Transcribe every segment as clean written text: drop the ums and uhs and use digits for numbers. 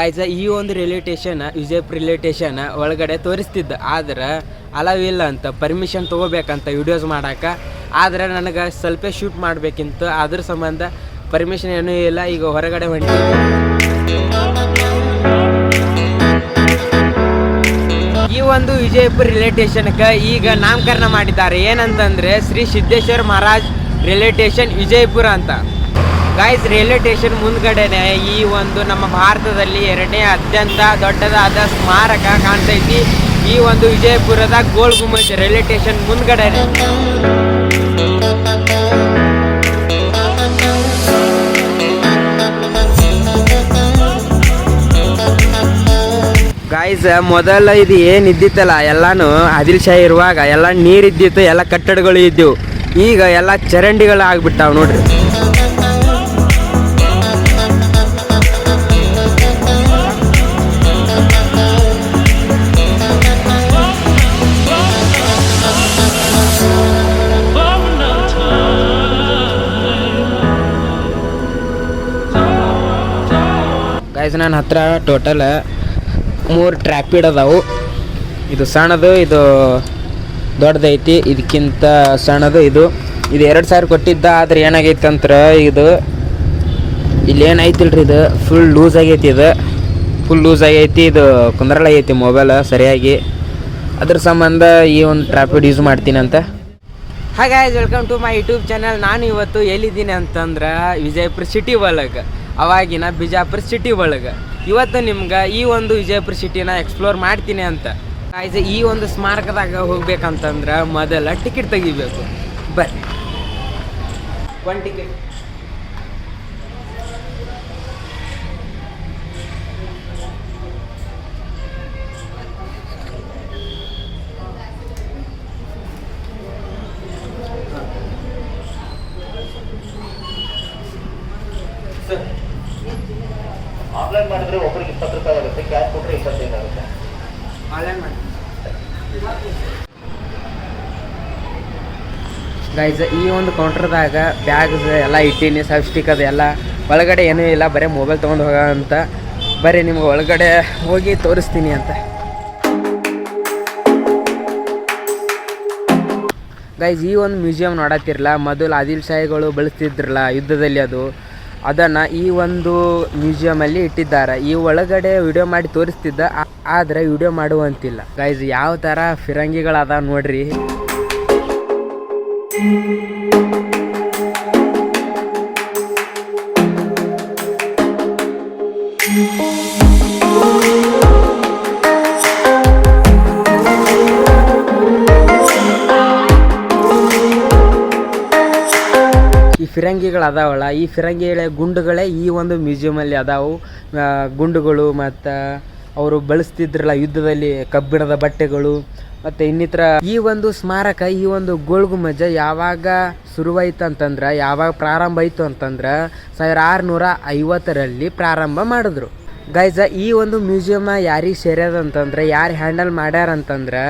Guys ಈ ಒಂದು railway station Vijayapura railway station ಒಳಗಡೆ ತೋರಿಸ್ತಿದ್ದ, ಆದ್ರೆ ಅಲವಿಲ್ಲ ಅಂತ ಪರ್ಮಿಷನ್ ತೊಗೋಬೇಕಂತ ವಿಡಿಯೋಸ್ ಮಾಡೋಕೆ. ಆದರೆ ನನಗೆ ಸ್ವಲ್ಪ ಶೂಟ್ ಮಾಡಬೇಕಿಂತ, ಅದ್ರ ಸಂಬಂಧ ಪರ್ಮಿಷನ್ ಏನೂ ಇಲ್ಲ. ಈಗ ಹೊರಗಡೆ ಹೊಂಟಿ ಈ ಒಂದು ವಿಜಯಪುರ ರೈಲ್ವೆ ಸ್ಟೇಷನ್ಗೆ ಈಗ ನಾಮಕರಣ ಮಾಡಿದ್ದಾರೆ. ಏನಂತಂದರೆ ಶ್ರೀ ಸಿದ್ದೇಶ್ವರ ಮಹಾರಾಜ್ ರೈಲ್ವೆ ಸ್ಟೇಷನ್ ವಿಜಯಪುರ ಅಂತ. ಗಾಯ್ಸ್, ರೈಲ್ವೆ ಸ್ಟೇಷನ್ ಮುಂದ್ಗಡೆನೆ ಈ ಒಂದು ನಮ್ಮ ಭಾರತದಲ್ಲಿ 2ನೇ ಅತ್ಯಂತ ದೊಡ್ಡದಾದ ಸ್ಮಾರಕ ಕಾಣ್ತೈತಿ. ಈ ಒಂದು ವಿಜಯಪುರದ Gol Gumbaz railway station ಮುಂದ್ಗಡೆನೆ. Guys, ಮೊದಲ ಇದು ಏನಿದ್ದಿತ್ತಲ್ಲ ಎಲ್ಲಾನು ಆದಿಲ್ ಶಾಹಿ ಇರುವಾಗ ಎಲ್ಲ ನೀರಿದ್ದಿತ್ತು, ಎಲ್ಲ ಕಟ್ಟಡಗಳು ಇದ್ದವು. ಈಗ ಎಲ್ಲ ಚರಂಡಿಗಳು ಆಗ್ಬಿಟ್ಟಾವ ನೋಡ್ರಿ. ಗಾಯ್ಸ್, ನನ್ನ ಹತ್ರ ಟೋಟಲ್ 3 ಟ್ರ್ಯಾಪಿಡ್ ಅದಾವು. ಇದು ಸಣ್ಣದು, ಇದು ದೊಡ್ಡದೈತಿ, ಇದಕ್ಕಿಂತ ಸಣ್ಣದು ಇದು 2000 ಕೊಟ್ಟಿದ್ದ. ಆದ್ರೆ ಏನಾಗೈತೆ ಅಂತ ಇದು ಇಲ್ಲಿ ಏನೈತಿಲ್ರಿ, ಇದು ಫುಲ್ ಲೂಸ್ ಆಗೈತಿ. ಇದು ಫುಲ್ ಲೂಸ್ ಆಗೈತಿ, ಇದು ಕುಂದ್ರಲಾಗೈತಿ ಮೊಬೈಲ್ ಸರಿಯಾಗಿ. ಅದ್ರ ಸಂಬಂಧ ಈ ಒಂದು ಟ್ರ್ಯಾಪಿಡ್ ಯೂಸ್ ಮಾಡ್ತೀನಿ ಅಂತ. Hi guys, welcome to my YouTube channel. ನಾನು ಇವತ್ತು ಎಲ್ಲಿದ್ದೀನಿ ಅಂತಂದ್ರೆ ವಿಜಯಪುರ ಸಿಟಿ ಒಳಗೆ, ಅವಾಗಿನ ಬಿಜಾಪುರ ಸಿಟಿ ಒಳಗೆ. ಇವತ್ತು ನಿಮ್ಗೆ ಈ ಒಂದು ವಿಜಯಪುರ ಸಿಟಿನ ಎಕ್ಸ್ಪ್ಲೋರ್ ಮಾಡ್ತೀನಿ ಅಂತ. ಗಾಯ್ಸ್, ಈ ಒಂದು ಸ್ಮಾರಕದಾಗ ಹೋಗ್ಬೇಕಂತಂದ್ರೆ ಮೊದಲ ಟಿಕೆಟ್ ತೆಗಿಬೇಕು. ಬರ್ರಿ, 1 ಟಿಕೆಟ್. ಆನ್ಲೈನ್ ಮಾಡಿದ್ರೆ ಒಬ್ಬರಿಗೆ 20 ರೂಪಾಯಿ ಆಗುತ್ತೆ, ಕ್ಯಾಶ್ ಕೊಟ್ಟರೆ 25 ಆಗುತ್ತೆ. ಆನ್ಲೈನ್ ಮಾಡಿ ಗೈಸ್. ಈ ಒಂದು ಕೌಂಟರ್ದಾಗ ಬ್ಯಾಗ್ಸ್ ಎಲ್ಲ ಇಟ್ಟೀನಿ, ಸಬ್ಸ್ಟಿಕ್ ಅದೆಲ್ಲ. ಒಳಗಡೆ ಏನೂ ಇಲ್ಲ, ಬರೀ ಮೊಬೈಲ್ ತೊಗೊಂಡು ಹೋಗೋ ಅಂತ. ಬರೀ ನಿಮ್ಗೆ ಒಳಗಡೆ ಹೋಗಿ ತೋರಿಸ್ತೀನಿ ಅಂತ. ಗೈಸ್, ಈ ಒಂದು ಮ್ಯೂಸಿಯಂ ನೋಡತ್ತಿರಲ್ಲ, ಮೊದಲು ಆದಿಲ್ ಶಾಹಿಗಳು ಬಳಸ್ತಿದ್ರಲ್ಲ ಯುದ್ಧದಲ್ಲಿ, ಅದನ್ನು ಈ ಒಂದು ಮ್ಯೂಸಿಯಮಲ್ಲಿ ಇಟ್ಟಿದ್ದಾರೆ. ಈ ಒಳಗಡೆ ವಿಡಿಯೋ ಮಾಡಿ ತೋರಿಸ್ತಿದ್ದ, ಆದರೆ ವಿಡಿಯೋ ಮಾಡುವಂತಿಲ್ಲ. ಗೈಸ್, ಯಾವ ಥರ ಫಿರಂಗಿಗಳದ ನೋಡ್ರಿ. ಈ ಫಿರಂಗಿಗಳು ಅದಾವಲ್ಲ, ಈ ಫಿರಂಗಿಗಳ ಗುಂಡುಗಳೇ ಈ ಒಂದು ಮ್ಯೂಸಿಯಮಲ್ಲಿ ಅದಾವು. ಗುಂಡುಗಳು ಮತ್ತು ಅವರು ಬಳಸ್ತಿದ್ರಲ್ಲ ಯುದ್ಧದಲ್ಲಿ ಕಬ್ಬಿಣದ ಬಟ್ಟೆಗಳು ಮತ್ತು ಇನ್ನಿತರ. ಈ ಒಂದು ಸ್ಮಾರಕ, ಈ ಒಂದು ಗೋಲ್ ಗುಂಬಜ್ ಯಾವಾಗ ಶುರುವಾಯ್ತು ಅಂತಂದ್ರೆ, ಯಾವಾಗ ಪ್ರಾರಂಭ ಆಯಿತು ಅಂತಂದ್ರೆ 1650ರಲ್ಲಿ ಪ್ರಾರಂಭ ಮಾಡಿದ್ರು. ಗೈಸ್, ಈ ಒಂದು ಮ್ಯೂಸಿಯಮ್ ಯಾರಿಗೆ ಸೇರ್ಯದಂತಂದ್ರೆ, ಯಾರು ಹ್ಯಾಂಡಲ್ ಮಾಡ್ಯಾರಂತಂದ್ರೆ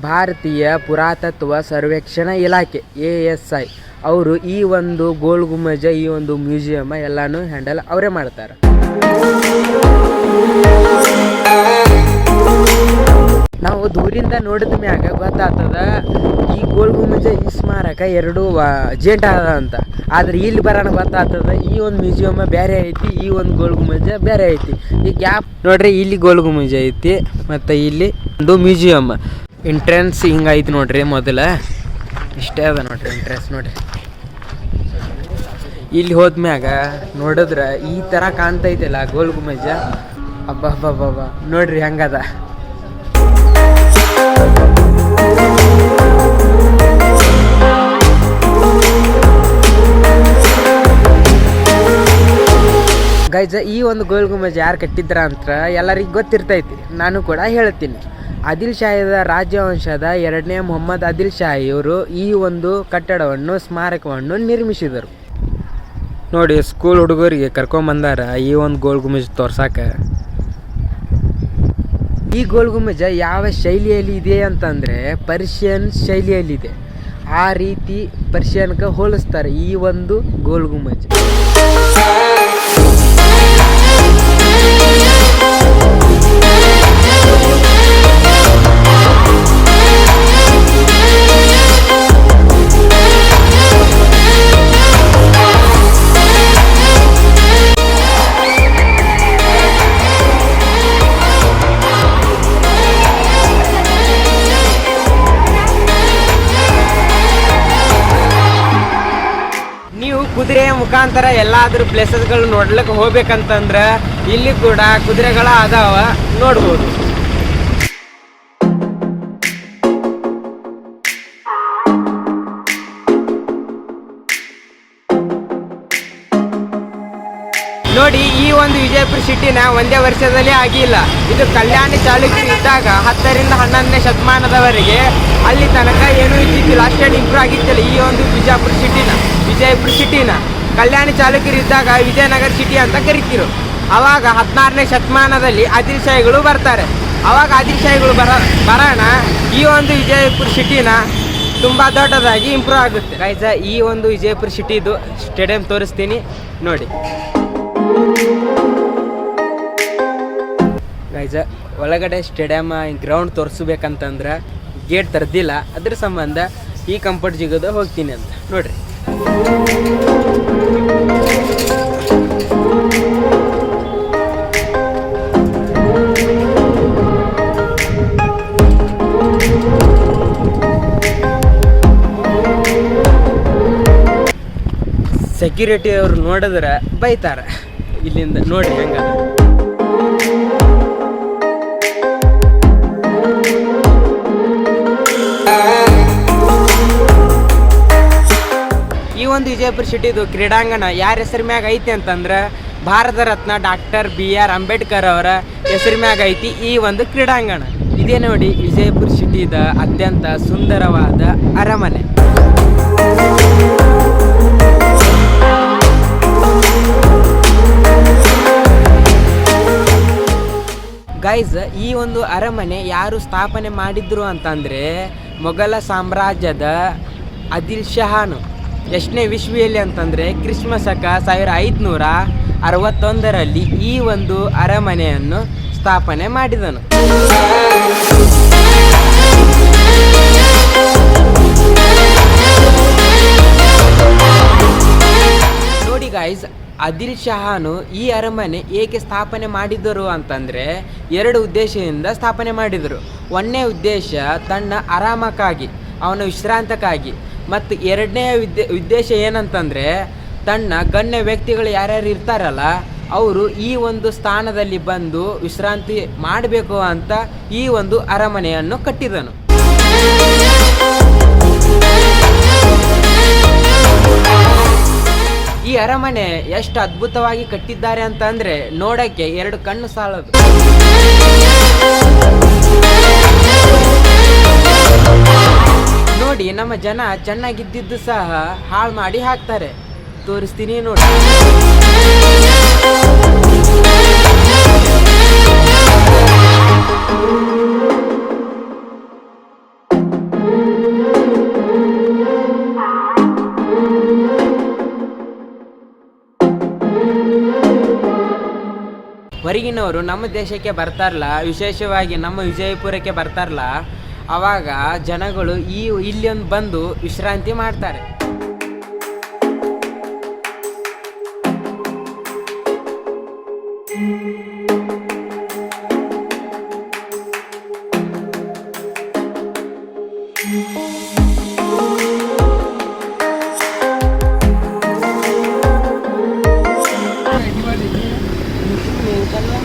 ಭಾರತೀಯ ಪುರಾತತ್ವ ಸರ್ವೇಕ್ಷಣಾ ಇಲಾಖೆ ASI ಅವರು ಈ ಒಂದು ಗೋಲ್ ಗುಂಬಜ್, ಈ ಒಂದು ಮ್ಯೂಸಿಯಮ್ ಎಲ್ಲಾನು ಹ್ಯಾಂಡಲ್ ಅವರೇ ಮಾಡ್ತಾರೆ. ನಾವು ದೂರಿಂದ ನೋಡಿದ ಮ್ಯಾಗ ಗೊತ್ತಾಗ್ತದ ಈ ಗೋಲ್ ಗುಂಬಜ್, ಈ ಸ್ಮಾರಕ 2 ಜೇಂಟ ಅದ ಅಂತ. ಆದ್ರೆ ಇಲ್ಲಿ ಬರೋಣ ಗೊತ್ತಾಗ್ತದ ಈ ಒಂದು ಮ್ಯೂಸಿಯಮ್ ಬೇರೆ ಐತಿ, ಈ ಒಂದು ಗೋಲ್ ಗುಂಬಜ್ ಬೇರೆ ಐತಿ. ಈ ಗ್ಯಾಪ್ ನೋಡ್ರಿ, ಇಲ್ಲಿ ಗೋಲ್ ಗುಂಬಜ್ ಐತಿ ಮತ್ತು ಇಲ್ಲಿ ಒಂದು ಮ್ಯೂಸಿಯಮ್. ಎಂಟ್ರೆನ್ಸ್ ಹಿಂಗೈತಿ ನೋಡ್ರಿ, ಮೊದಲ ಇಷ್ಟೇ ಅದ ನೋಡ್ರಿ ಎಂಟ್ರೆನ್ಸ್. ನೋಡ್ರಿ, ಇಲ್ಲಿ ಹೋದ್ಮ್ಯಾಗ ನೋಡಿದ್ರೆ ಈ ಥರ ಕಾಣ್ತೈತಿಲ್ಲ ಗೋಲ್ ಗುಂಬಜ್. ಅಬ್ಬಬ್ಬಬ್ಬ ನೋಡ್ರಿ ಹೆಂಗದ. ಗೈಸ್, ಈ ಒಂದು ಗೋಲ್ ಗುಂಬಜ್ ಯಾರು ಕಟ್ಟಿದ್ರ ಅಂತ ಎಲ್ಲರಿಗೂ ಗೊತ್ತಿರ್ತೈತಿ, ನಾನು ಕೂಡ ಹೇಳ್ತೀನಿ. ಆದಿಲ್ ಶಾಹಿದ ರಾಜವಂಶದ 2ನೇ ಮೊಹಮ್ಮದ್ ಆದಿಲ್ ಶಾಹಿ ಇವರು ಈ ಒಂದು ಕಟ್ಟಡವನ್ನು, ಸ್ಮಾರಕವನ್ನು ನಿರ್ಮಿಸಿದರು. ನೋಡಿ, ಸ್ಕೂಲ್ ಹುಡುಗರಿಗೆ ಕರ್ಕೊಂಬಂದಾರ ಈ ಒಂದು ಗೋಲ್ ಗುಂಬಜ್ ತೋರ್ಸಾಕ. ಈ ಗೋಲ್ ಗುಂಬಜ್ ಯಾವ ಶೈಲಿಯಲ್ಲಿ ಇದೆ ಅಂತಂದರೆ ಪರ್ಷಿಯನ್ ಶೈಲಿಯಲ್ಲಿದೆ. ಆ ರೀತಿ ಪರ್ಷಿಯನ್ಗೆ ಹೋಲಿಸ್ತಾರೆ ಈ ಒಂದು ಗೋಲ್ ಗುಂಬಜ್. ಮುಖಾಂತರ ಎಲ್ಲಾದ್ರೂ ಪ್ಲೇಸಸ್ಗಳು ನೋಡ್ಲಿಕ್ಕೆ ಹೋಗ್ಬೇಕಂತಂದ್ರೆ ಇಲ್ಲಿ ಕೂಡ ಕುದುರೆಗಳ ಅದಾವ, ನೋಡ್ಬೋದು. ನೋಡಿ, ಈ ಒಂದು ವಿಜಯಪುರ ಸಿಟಿನ ಒಂದೇ ವರ್ಷದಲ್ಲಿ ಆಗಿಲ್ಲ. ಇದು ಕಲ್ಯಾಣಿ ಚಾಲುಕ್ಯರು ಇದ್ದಾಗ 10ರಿಂದ 11ನೇ ಶತಮಾನದವರೆಗೆ ಅಲ್ಲಿ ತನಕ ಏನೂ ಇದ್ದಿದ್ದಿಲ್ಲ, ಅಷ್ಟೇನು ಇಂಪ್ರೂವ್ ಆಗಿದ್ದಿಲ್ಲ ಈ ಒಂದು ವಿಜಯಪುರ ಸಿಟಿನ ಕಲ್ಯಾಣಿ ಚಾಲುಕ್ಯರು ಇದ್ದಾಗ ವಿಜಯನಗರ ಸಿಟಿ ಅಂತ ಕರಿತಿರು. ಅವಾಗ 16ನೇ ಶತಮಾನದಲ್ಲಿ ಆದಿಲ್ಶಾಹಿಗಳು ಬರ್ತಾರೆ. ಅವಾಗ ಆದಿಲ್ಶಾಹಿಗಳು ಬರೋಣ ಈ ಒಂದು ವಿಜಯಪುರ ಸಿಟಿನ ತುಂಬ ದೊಡ್ಡದಾಗಿ ಇಂಪ್ರೂವ್ ಆಗುತ್ತೆ. ಗೈಸ, ಈ ಒಂದು ವಿಜಯಪುರ ಸಿಟಿದು ಸ್ಟೇಡಿಯಂ ತೋರಿಸ್ತೀನಿ ನೋಡಿ. ಗೈಸ, ಒಳಗಡೆ ಸ್ಟೇಡಿಯಂ ಗ್ರೌಂಡ್ ತೋರಿಸ್ಬೇಕಂತಂದ್ರೆ ಗೇಟ್ ತರ್ದಿಲ್ಲ, ಅದ್ರ ಸಂಬಂಧ ಈ ಕಂಫರ್ಟ್ ಜಿಗೋದು ಹೋಗ್ತೀನಿ ಅಂತ ನೋಡ್ರಿ. ಸೆಕ್ಯೂರಿಟಿ ಅವ್ರು ನೋಡಿದ್ರೆ ಬೈತಾರ. ಇಲ್ಲಿಂದ ನೋಡ್ರಿ ಹೆಂಗ. ಈ ಒಂದು ವಿಜಯಪುರ ಸಿಟಿದು ಕ್ರೀಡಾಂಗಣ ಯಾರ ಹೆಸರು ಮ್ಯಾಗ ಐತಿ ಅಂತಂದ್ರೆ ಭಾರತ ರತ್ನ ಡಾಕ್ಟರ್ BR ಅಂಬೇಡ್ಕರ್ ಅವರ ಹೆಸರು ಮ್ಯಾಗ ಐತಿ ಈ ಒಂದು ಕ್ರೀಡಾಂಗಣ. ಇದೇ ನೋಡಿ ವಿಜಯಪುರ ಸಿಟಿದ ಅತ್ಯಂತ ಸುಂದರವಾದ ಅರಮನೆ. ಗೈಸ್, ಈ ಒಂದು ಅರಮನೆ ಯಾರು ಸ್ಥಾಪನೆ ಮಾಡಿದ್ರು ಅಂತಂದರೆ ಮೊಘಲ ಸಾಮ್ರಾಜ್ಯದ ಆದಿಲ್ ಶಹಾನು ಎಷ್ಟನೇ ವಿಶ್ವಿಯಲ್ಲಿ ಅಂತಂದರೆ ಕ್ರಿಸ್ಮಸ್ ಶಕ 1561ರಲ್ಲಿ ಈ ಒಂದು ಅರಮನೆಯನ್ನು ಸ್ಥಾಪನೆ ಮಾಡಿದನು. ನೋಡಿ ಗೈಸ್, ಆದಿಲ್ ಶಹಾನು ಈ ಅರಮನೆ ಏಕೆ ಸ್ಥಾಪನೆ ಮಾಡಿದರು ಅಂತಂದರೆ 2 ಉದ್ದೇಶದಿಂದ ಸ್ಥಾಪನೆ ಮಾಡಿದರು. ಒಂದನೇ ಉದ್ದೇಶ ತನ್ನ ಆರಾಮಕ್ಕಾಗಿ, ಅವನ ವಿಶ್ರಾಂತಕ್ಕಾಗಿ, ಮತ್ತು ಎರಡನೇ ಉದ್ದೇಶ ಏನಂತಂದರೆ ತನ್ನ ಗಣ್ಯ ವ್ಯಕ್ತಿಗಳು ಯಾರ್ಯಾರು ಇರ್ತಾರಲ್ಲ ಅವರು ಈ ಒಂದು ಸ್ಥಾನದಲ್ಲಿ ಬಂದು ವಿಶ್ರಾಂತಿ ಮಾಡಬೇಕು ಅಂತ ಈ ಒಂದು ಅರಮನೆಯನ್ನು ಕಟ್ಟಿದನು. ಈ ಅರಮನೆ ಎಷ್ಟು ಅದ್ಭುತವಾಗಿ ಕಟ್ಟಿದ್ದಾರೆ ಅಂತಂದ್ರೆ ನೋಡಕ್ಕೆ 2 ಕಣ್ಣು ಸಾಲದು. ನೋಡಿ, ನಮ್ಮ ಜನ ಚೆನ್ನಾಗಿದ್ದಿದ್ದು ಸಹ ಹಾಳು ಮಾಡಿ ಹಾಕ್ತಾರೆ. ತೋರಿಸ್ತೀನಿ ನೋಡಿ. ಹೊರಗಿನವರು ನಮ್ಮ ದೇಶಕ್ಕೆ ಬರ್ತಾರಲ್ಲ, ವಿಶೇಷವಾಗಿ ನಮ್ಮ ವಿಜಯಪುರಕ್ಕೆ ಬರ್ತಾರಲ್ಲ, ಆವಾಗ ಜನಗಳು ಇಲ್ಲೊಂದು ಬಂದು ವಿಶ್ರಾಂತಿ ಮಾಡ್ತಾರೆ.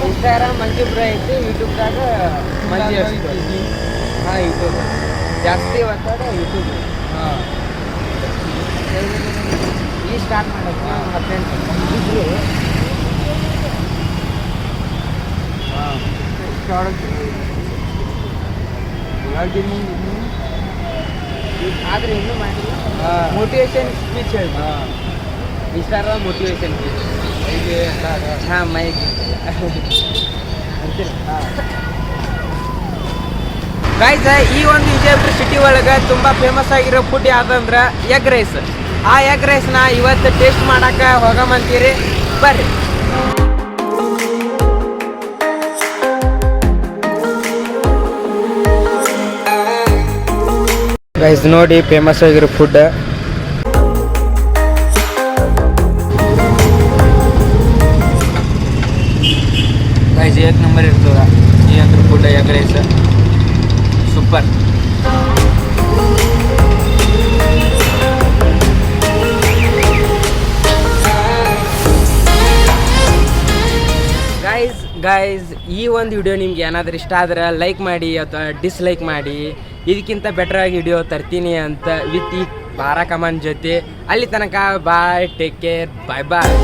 ಇನ್ಸ್ಟಾಗ್ರಾಮ್ ಮಂಜು ಬ್ರೋ ಐತಿ, ಯೂಟ್ಯೂಬ್ದಾಗ ಮಂಜು ಅಷ್ಟು. ಹಾಂ, ಯೂಟ್ಯೂಬ್ ಜಾಸ್ತಿ ಒತ್ತಡ ಯೂಟ್ಯೂಬ್. ಹಾಂ, ಈ ಸ್ಟಾರ್ಟ್ ಮಾಡೋದು 18 ಆದರೆ ಇನ್ನೂ ಮಾಡಿಲ್ಲ. ಮೋಟಿವೇಶನ್ ಸ್ಪೀಚ್ ಹೇಳ್ತಾ ಇನ್ಸ್ಟಾಗ್ರಾಮ್ ಮೋಟಿವೇಶನ್ ಸ್ಪೀಚ್. ಹಾಂ, ಮೈಕ್ ಗೈಸ್, ಈ ಒಂದು ವಿಜಯಪುರ ಸಿಟಿ ಒಳಗೆ ತುಂಬ ಫೇಮಸ್ ಆಗಿರೋ ಫುಡ್ ಯಾವುದಂದ್ರೆ ಎಗ್ ರೈಸ್. ಆ ಎಗ್ ರೈಸ್ನ ಇವತ್ತು ಟೇಸ್ಟ್ ಮಾಡಕ್ಕೆ ಹೋಗಮಂತೀರಿ, ಬರ್ರಿ. ಗೈಸ್ ನೋಡಿ, ಫೇಮಸ್ ಆಗಿರೋ ಫುಡ್. ಗೈಸ್ 1 ನಂಬರ್ ಇರ್ತದ ಈ ಅಂದ್ರೆ food, egg rice super. Guys ಈ ಒಂದು ವಿಡಿಯೋ ನಿಮ್ಗೆ ಏನಾದರೂ ಇಷ್ಟ ಆದ್ರೆ ಲೈಕ್ ಮಾಡಿ ಅಥವಾ ಡಿಸ್ಲೈಕ್ ಮಾಡಿ. ಇದಕ್ಕಿಂತ ಬೆಟ್ರಾಗಿ ವಿಡಿಯೋ ತರ್ತೀನಿ ಅಂತ ವಿತ್ ಈ ಭಾರ ಕಮಾನ್ ಜೊತೆ. ಅಲ್ಲಿ ತನಕ ಬಾಯ್, ಟೇಕ್ ಕೇರ್, ಬಾಯ್ ಬಾಯ್.